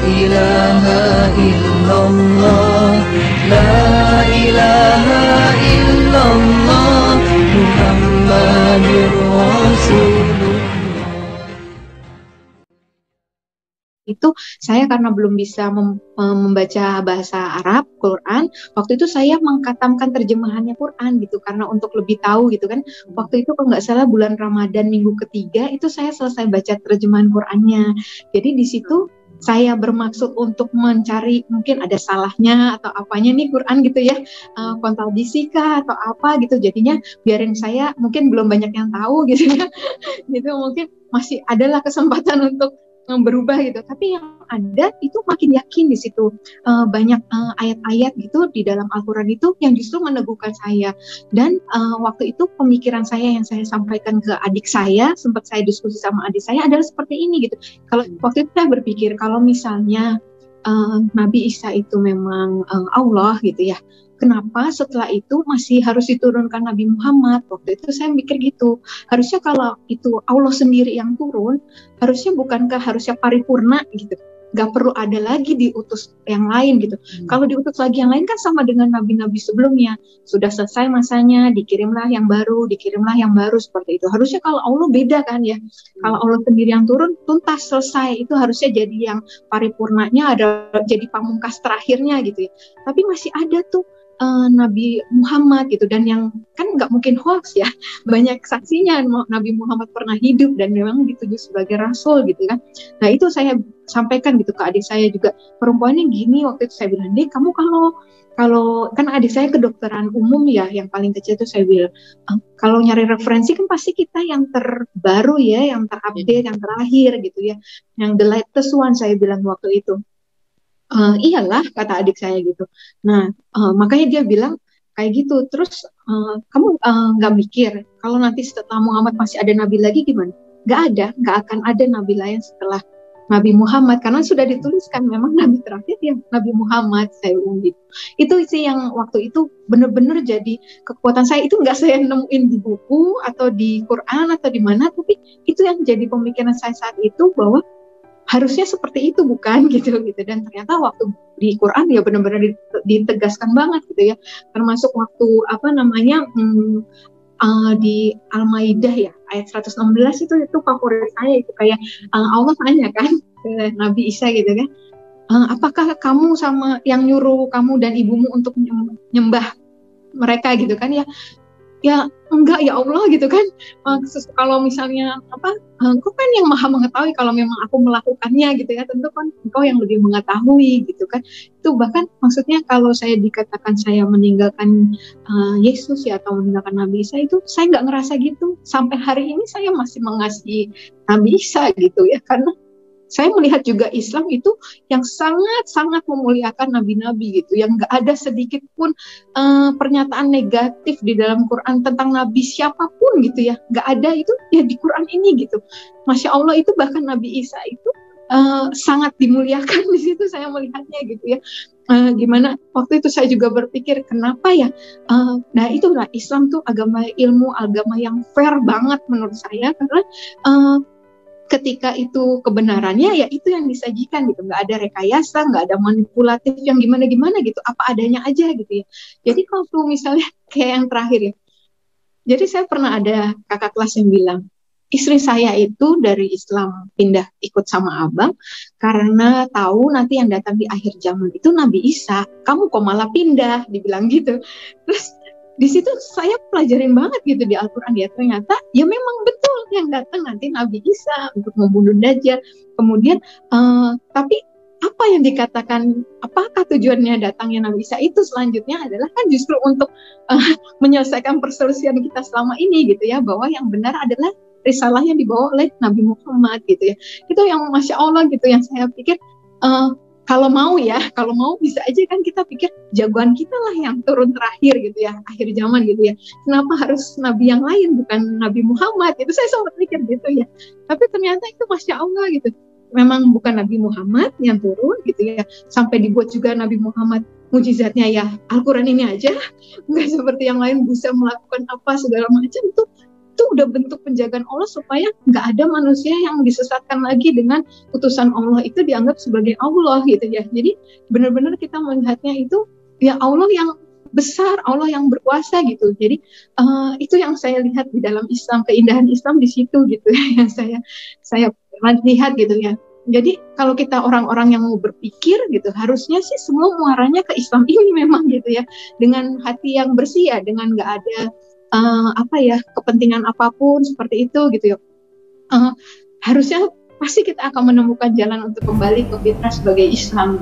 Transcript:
ilaha illallah, la ilaha illallah, Muhammadur Rasulullah. Itu saya karena belum bisa membaca bahasa Arab Quran, waktu itu saya mengkatamkan terjemahannya Quran gitu, karena untuk lebih tahu gitu kan. Waktu itu kalau nggak salah bulan Ramadan minggu ketiga itu saya selesai baca terjemahan Qurannya. Jadi di situ saya bermaksud untuk mencari mungkin ada salahnya atau apanya nih Quran gitu ya, kontradisi kah atau apa gitu. Jadinya biarin saya, mungkin belum banyak yang tahu gitu ya. Gitu mungkin masih adalah kesempatan untuk berubah gitu, tapi yang ada itu makin yakin di situ. Banyak ayat-ayat gitu di dalam Al-Quran itu yang justru meneguhkan saya. Dan waktu itu pemikiran saya yang saya sampaikan ke adik saya, sempat saya diskusi sama adik saya adalah seperti ini gitu. Kalau waktu itu saya berpikir kalau misalnya Nabi Isa itu memang Allah gitu ya, kenapa setelah itu masih harus diturunkan Nabi Muhammad? Waktu itu saya mikir gitu. Harusnya kalau itu Allah sendiri yang turun, harusnya bukankah harusnya paripurna gitu? Gak perlu ada lagi diutus yang lain gitu. Kalau diutus lagi yang lain kan sama dengan nabi-nabi sebelumnya. Sudah selesai masanya, dikirimlah yang baru seperti itu. Harusnya kalau Allah beda kan ya. Kalau Allah sendiri yang turun, tuntas selesai. Itu harusnya jadi yang paripurnanya, ada jadi pamungkas terakhirnya gitu ya. Tapi masih ada tuh Nabi Muhammad gitu, dan yang kan nggak mungkin hoax ya, banyak saksinya Nabi Muhammad pernah hidup dan memang dituju sebagai rasul gitu kan. Nah itu saya sampaikan gitu ke adik saya juga, perempuannya gini. Waktu itu saya bilang, Dek, kamu kalau kan adik saya kedokteran umum ya, yang paling kecil itu saya bilang, kalau nyari referensi kan pasti kita yang terbaru ya, yang terupdate, yang terakhir gitu ya, yang the latest one, saya bilang waktu itu. Iyalah, kata adik saya gitu. Nah, makanya dia bilang kayak gitu. Terus kamu nggak mikir kalau nanti setelah Muhammad masih ada nabi lagi gimana? Nggak akan ada nabi lain setelah Nabi Muhammad, karena sudah dituliskan memang nabi terakhir yang Nabi Muhammad, saya bilang gitu. Itu sih yang waktu itu benar-benar jadi kekuatan saya. Itu nggak saya nemuin di buku atau di Quran atau di mana, tapi itu yang jadi pemikiran saya saat itu, bahwa harusnya seperti itu bukan gitu. Dan ternyata waktu di Quran ya benar-benar ditegaskan banget gitu ya, termasuk waktu di Al-Maidah ya ayat 116 itu favorit saya. Itu kayak Allah tanya kan ke Nabi Isa gitu kan, apakah kamu sama yang nyuruh kamu dan ibumu untuk nyembah mereka gitu kan ya enggak ya Allah gitu kan. Kalau misalnya engkau kan yang maha mengetahui, kalau memang aku melakukannya gitu ya, tentu kan engkau yang lebih mengetahui gitu kan. Itu bahkan maksudnya kalau saya dikatakan saya meninggalkan Yesus ya, atau meninggalkan Nabi Isa, itu saya nggak ngerasa gitu. Sampai hari ini saya masih mengasihi Nabi Isa gitu ya, karena saya melihat juga Islam itu yang sangat-sangat memuliakan nabi-nabi gitu, yang nggak ada sedikit pun pernyataan negatif di dalam Quran tentang nabi siapapun gitu ya, nggak ada. Itu ya di Quran ini gitu. Masya Allah, itu bahkan Nabi Isa itu sangat dimuliakan di situ, saya melihatnya gitu ya. Gimana waktu itu saya juga berpikir kenapa ya, nah itulah Islam tuh agama ilmu, agama yang fair banget menurut saya, karena ketika itu kebenarannya ya itu yang disajikan gitu, nggak ada rekayasa, nggak ada manipulatif yang gimana-gimana gitu, apa adanya aja gitu ya. Jadi kalau misalnya kayak yang terakhir ya, jadi saya pernah ada kakak kelas yang bilang, istri saya itu dari Islam pindah ikut sama abang karena tahu nanti yang datang di akhir zaman itu Nabi Isa, kamu kok malah pindah, dibilang gitu. Terus di situ saya pelajarin banget gitu di Al-Quran ya, ternyata ya memang betul yang datang nanti Nabi Isa untuk membunuh Dajjal. Kemudian tapi apa yang dikatakan, apakah tujuannya datangnya Nabi Isa itu selanjutnya adalah kan justru untuk menyelesaikan perselisihan kita selama ini gitu ya, bahwa yang benar adalah risalah yang dibawa oleh Nabi Muhammad gitu ya. Itu yang Masya Allah gitu, yang saya pikir kalau mau bisa aja kan kita pikir jagoan kita lah yang turun terakhir gitu ya, akhir zaman gitu ya. Kenapa harus nabi yang lain, bukan Nabi Muhammad? Itu saya sempat pikir gitu ya. Tapi ternyata itu Masya Allah gitu, memang bukan Nabi Muhammad yang turun gitu ya. Sampai dibuat juga Nabi Muhammad mujizatnya ya Al-Quran ini aja, nggak seperti yang lain bisa melakukan apa segala macam. Itu itu udah bentuk penjagaan Allah supaya nggak ada manusia yang disesatkan lagi dengan putusan Allah itu dianggap sebagai Allah gitu ya. Jadi benar-benar kita melihatnya itu ya Allah yang besar, Allah yang berkuasa gitu. Jadi itu yang saya lihat di dalam Islam, keindahan Islam di situ gitu ya, yang saya lihat gitu ya. Jadi kalau kita orang-orang yang mau berpikir gitu, harusnya sih semua muaranya ke Islam ini memang gitu ya, dengan hati yang bersih ya, dengan nggak ada kepentingan apapun seperti itu gitu ya. Harusnya pasti kita akan menemukan jalan untuk kembali ke fitrah sebagai Islam.